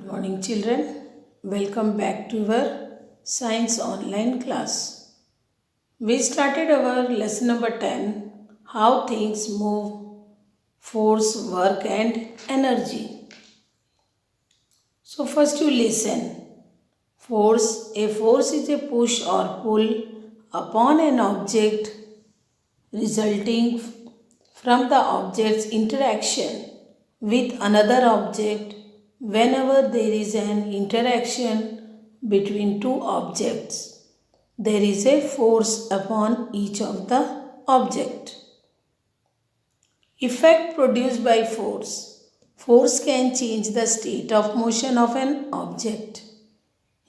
Morning children, welcome back to our science online class. We started our lesson number 10, how things move, force, work and energy. So first you listen. A force is a push or pull upon an object resulting from the object's interaction with another object. Whenever there is an interaction between two objects, there is a force upon each of the object. Effect produced by force. Force can change the state of motion of an object.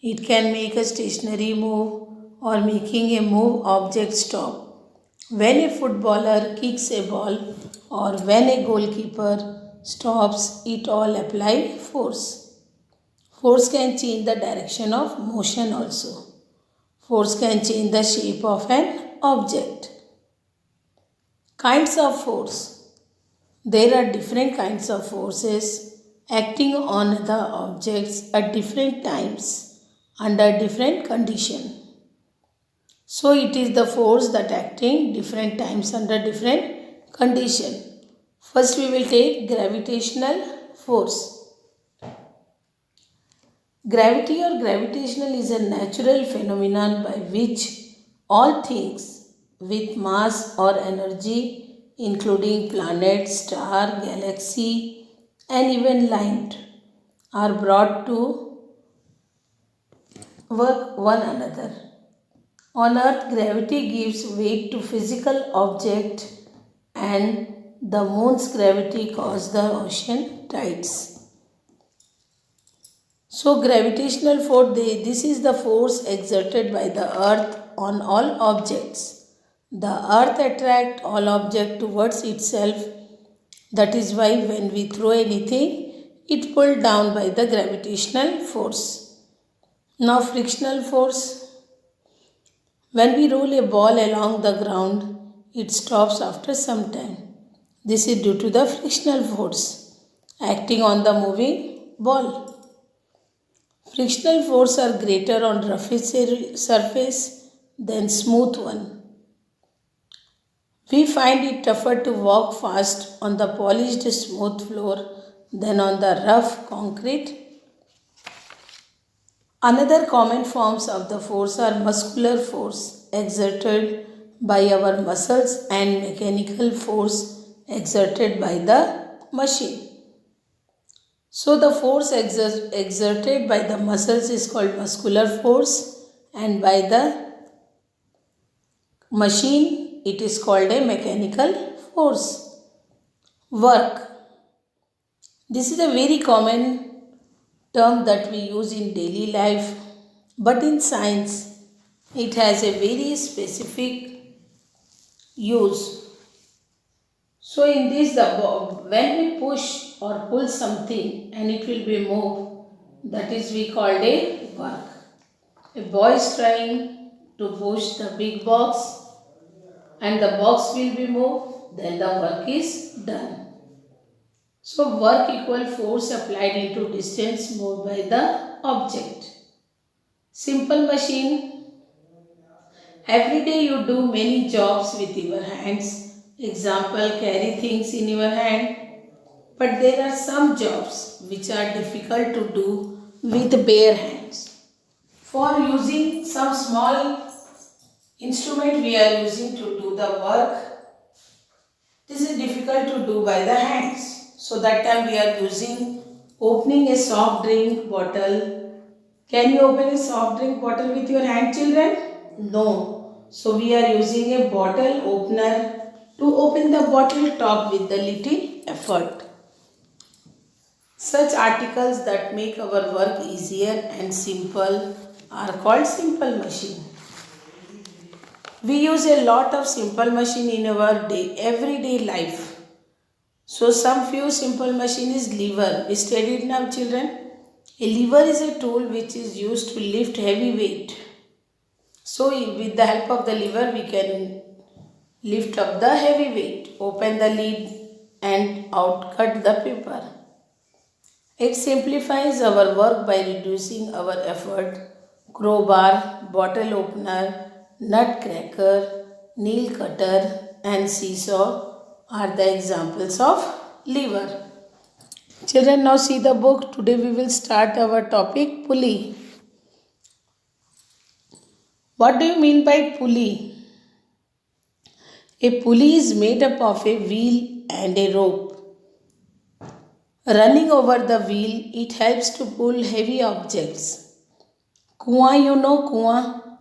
It can make a stationary move or making a move object stop. When a footballer kicks a ball or when a goalkeeper stops, it all apply force. Force can change the direction of motion also. Force can change the shape of an object. Kinds of force. There are different kinds of forces acting on the objects at different times under different conditions. So it is the force that acting different times under different condition. First we will take gravitational force. Gravity or gravitational is a natural phenomenon by which all things with mass or energy, including planet, star, galaxy and even light, are brought to work one another. On earth, gravity gives weight to physical object and the moon's gravity causes the ocean tides. So gravitational force, this is the force exerted by the earth on all objects. The earth attracts all objects towards itself. That is why when we throw anything, it pulled down by the gravitational force. Now frictional force. When we roll a ball along the ground, it stops after some time. This is due to the frictional force acting on the moving ball. Frictional force are greater on roughest surface than smooth one. We find it tougher to walk fast on the polished smooth floor than on the rough concrete. Another common forms of the force are muscular force exerted by our muscles and mechanical force exerted by the machine. So the force exerted by the muscles is called muscular force and by the machine it is called a mechanical force. Work. This is a very common term that we use in daily life, but in science it has a very specific use. So in this, when we push or pull something and it will be moved, that is we called a work. A boy is trying to push the big box and the box will be moved, then the work is done. So work equal force applied into distance moved by the object. Simple machine. Every day you do many jobs with your hands. Example, carry things in your hand. But there are some jobs which are difficult to do with bare hands. For using some small instrument we are using to do the work, this is difficult to do by the hands. So that time we are using opening a soft drink bottle. Can you open a soft drink bottle with your hand, children? No. So we are using a bottle opener to open the bottle top with the little effort. Such articles that make our work easier and simple are called simple machine. We use a lot of simple machine in our everyday life. So some few simple machine is lever. We studied now, children. A lever is a tool which is used to lift heavy weight. So with the help of the lever we can lift up the heavy weight, open the lid and out cut the paper. It simplifies our work by reducing our effort. Crowbar, bottle opener, nut cracker, nail cutter, and seesaw are the examples of lever. Children, now see the book. Today we will start our topic pulley. What do you mean by pulley? A pulley is made up of a wheel and a rope. Running over the wheel, it helps to pull heavy objects. Kuwa, you know kuwa?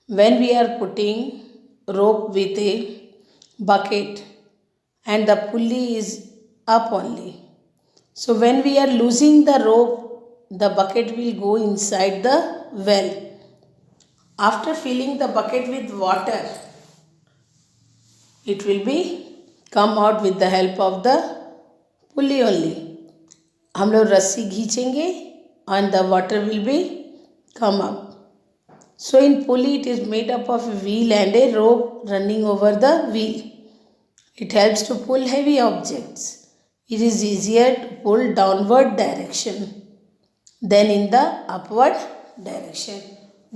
When we are putting rope with a bucket and the pulley is up only. So when we are losing the rope, the bucket will go inside the well. After filling the bucket with water, it will be come out with the help of the pulley only. हम लोग रस्सी खींचेंगे and the water will be come up. So in pulley it is made up of a wheel and a rope running over the wheel. It helps to pull heavy objects. It is easier to pull downward direction than in the upward direction.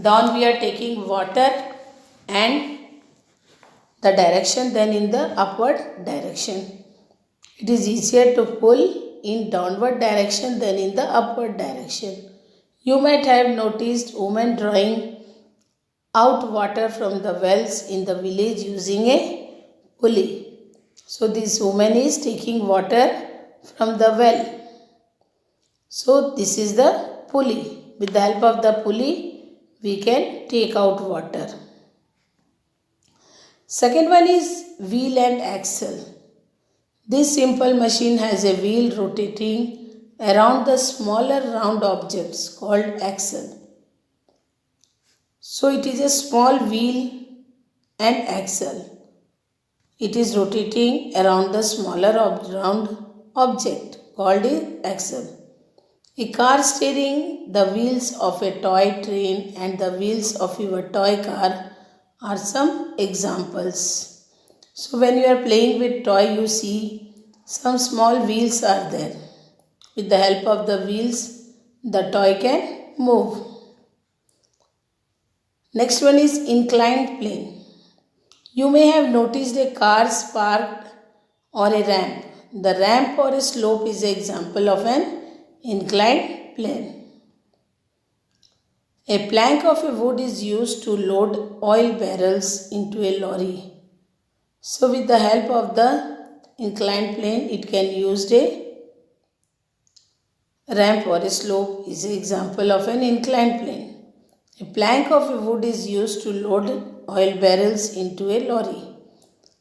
Down we are taking water and the direction than in the upward direction. It is easier to pull in downward direction than in the upward direction. You might have noticed women drawing out water from the wells in the village using a pulley. So this woman is taking water from the well. So this is the pulley. With the help of the pulley, we can take out water. Second one is wheel and axle. This simple machine has a wheel rotating around the smaller round objects called axle. So it is a small wheel and axle. It is rotating around the smaller round object called an axle. A car steering, the wheels of a toy train and the wheels of your toy car are some examples. So when you are playing with toy, you see some small wheels are there. With the help of the wheels, the toy can move. Next one is inclined plane. You may have noticed a car parked or a ramp. The ramp or a slope is an example of an inclined plane. A plank of a wood is used to load oil barrels into a lorry. So with the help of the inclined plane, it can use a ramp or a slope is an example of an inclined plane. A plank of a wood is used to load oil barrels into a lorry.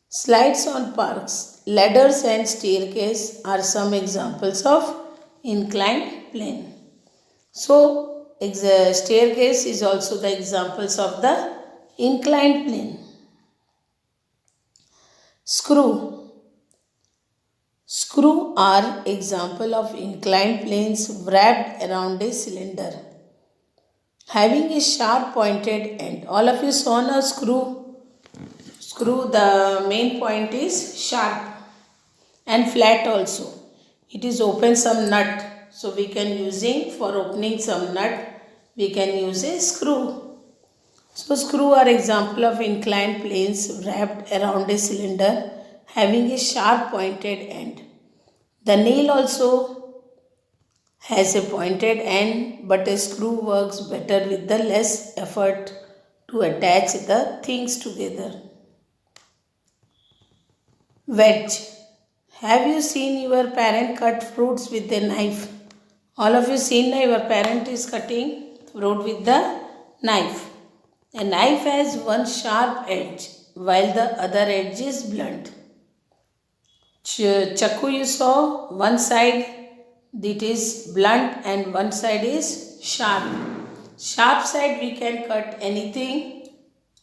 Slides on parks, ladders and staircase are some examples of inclined plane. So staircase is also the examples of the inclined plane. Screw. Screw are example of inclined planes wrapped around a cylinder, having a sharp pointed end. All of you saw a screw. Screw, the main point is sharp and flat also. It is open some nut. So we can using for opening some nut, we can use a screw. So screw are example of inclined planes wrapped around a cylinder having a sharp pointed end. The nail also has a pointed end, but a screw works better with the less effort to attach the things together. Wedge. Have you seen your parent cut fruits with a knife? All of you seen your parent is cutting fruit with the knife. A knife has one sharp edge while the other edge is blunt. Chaku you saw, one side it is blunt and one side is sharp. Sharp side we can cut anything,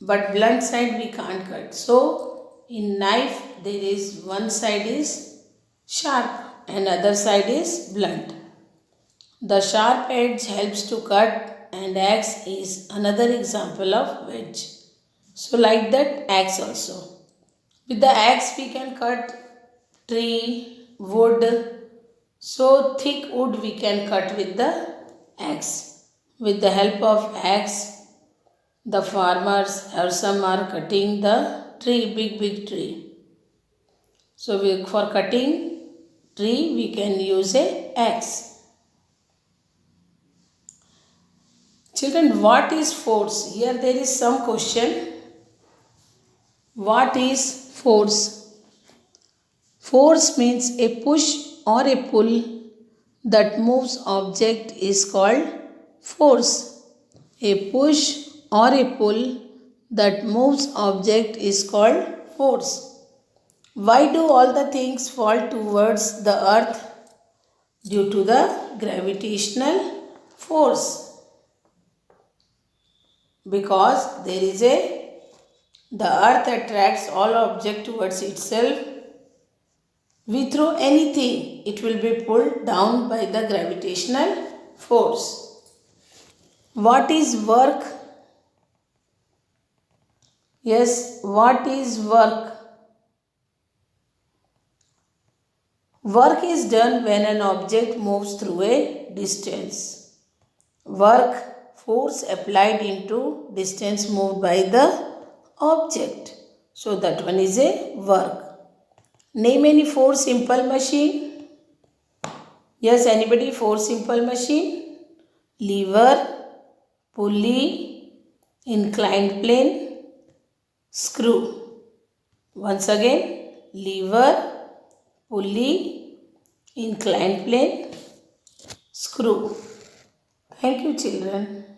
but blunt side we can't cut. So in knife there is one side is sharp and other side is blunt. The sharp edge helps to cut and axe is another example of wedge. So like that axe also. With the axe we can cut tree, wood, So thick wood we can cut with the axe. With the help of axe, the farmers or some are cutting the tree, big tree. So for cutting tree we can use a axe. Children, what is force? Here there is some question. What is force? Force means a push or a pull that moves object is called force. A push or a pull that moves object is called force. Why do all the things fall towards the earth? Due to the gravitational force. Because there is the earth attracts all object towards itself. We throw anything, it will be pulled down by the gravitational force. What is work? Yes, what is work? Work is done when an object moves through a distance. Work, force applied into distance moved by the object. So that one is a work. Name any four simple machine. Yes, anybody? Four simple machine. Lever, pulley, inclined plane, screw. Once again, lever, pulley, inclined plane, screw. Thank you, children.